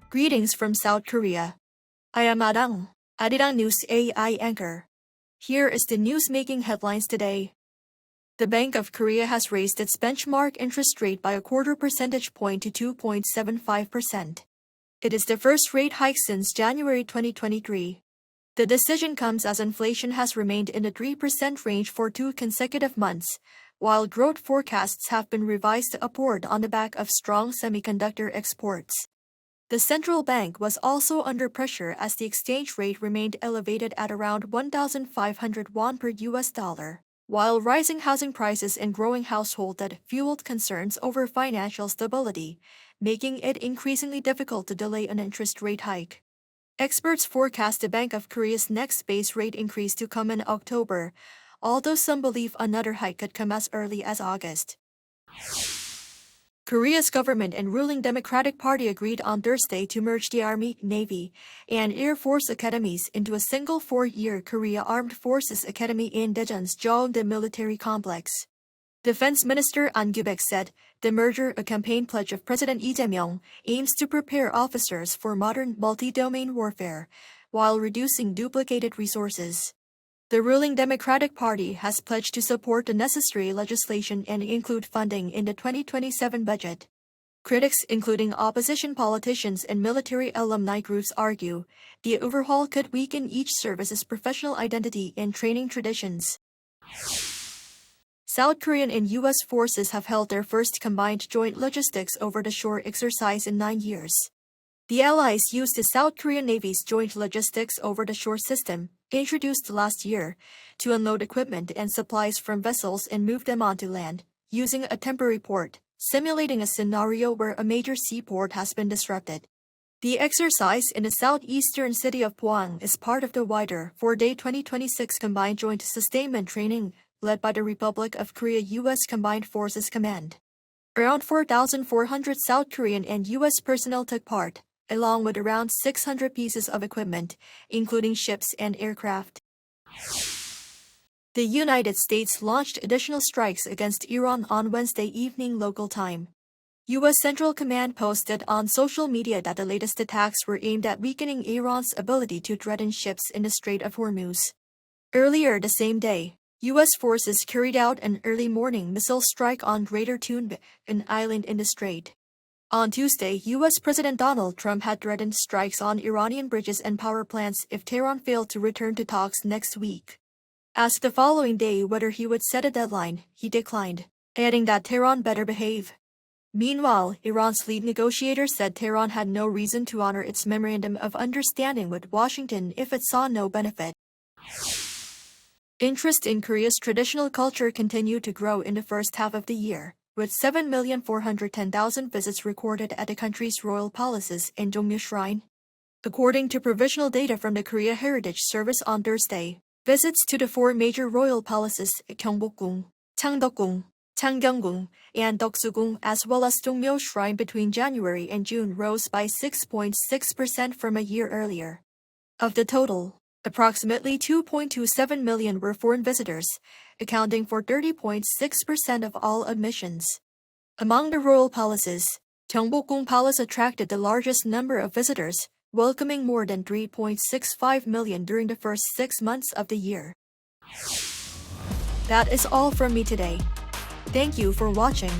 Greetings from South Korea. I am Arirang News AI anchor. Here is the news-making headlines today. The Bank of Korea has raised its benchmark interest rate by a quarter percentage point to 2.75%. It is the first rate hike since January 2023. The decision comes as inflation has remained in the 3% range for 2 consecutive months, while growth forecasts have been revised upward on the back of strong semiconductor exports. The central bank was also under pressure as the exchange rate remained elevated at around 1,500 won per US dollar, while rising housing prices and growing household debt fueled concerns over financial stability, making it increasingly difficult to delay an interest rate hike. Experts forecast the Bank of Korea's next base rate increase to come in October, although some believe another hike could come as early as August. Korea's government and ruling Democratic Party agreed on Thursday to merge the Army, Navy, and Air Force academies into a single 4-year Korea Armed Forces Academy in Daejeon's Jongmyo military complex. Defense Minister An Gyubek said the merger, a campaign pledge of President Lee Jae-myung, aims to prepare officers for modern multi-domain warfare while reducing duplicated resources. The ruling Democratic Party has pledged to support the necessary legislation and include funding in the 2027 budget. Critics, including opposition politicians and military alumni groups, argue the overhaul could weaken each service's professional identity and training traditions. South Korean and U.S. forces have held their first combined joint logistics over-the-shore exercise in 9 years. The Allies used the South Korean Navy's Joint Logistics Over-the-Shore system, introduced last year, to unload equipment and supplies from vessels and move them onto land, using a temporary port, simulating a scenario where a major seaport has been disrupted. The exercise in the southeastern city of Pohang is part of the wider 4-day 2026 Combined Joint Sustainment Training, led by the Republic of Korea U.S. Combined Forces Command. Around 4,400 South Korean and U.S. personnel took part, along with around 600 pieces of equipment, including ships and aircraft. The United States launched additional strikes against Iran on Wednesday evening local time. U.S. Central Command posted on social media that the latest attacks were aimed at weakening Iran's ability to threaten ships in the Strait of Hormuz. Earlier the same day, U.S. forces carried out an early morning missile strike on Greater Tunb, an island in the strait. On Tuesday, U.S. President Donald Trump had threatened strikes on Iranian bridges and power plants if Tehran failed to return to talks next week. Asked the following day whether he would set a deadline, he declined, adding that Tehran better behave. Meanwhile, Iran's lead negotiator said Tehran had no reason to honor its memorandum of understanding with Washington if it saw no benefit. Interest in Korea's traditional culture continued to grow in the first half of the year, with 7,410,000 visits recorded at the country's royal palaces and Jongmyo Shrine. According to provisional data from the Korea Heritage Service on Thursday, visits to the 4 major royal palaces, Gyeongbokgung, Changdeokgung, Changgyeonggung, and Doksugung, as well as Jongmyo Shrine between January and June rose by 6.6% from a year earlier. Of the total, approximately 2.27 million were foreign visitors, accounting for 30.6% of all admissions. Among the royal palaces, Gyeongbokgung Palace attracted the largest number of visitors, welcoming more than 3.65 million during the first 6 months of the year. That is all from me today. Thank you for watching.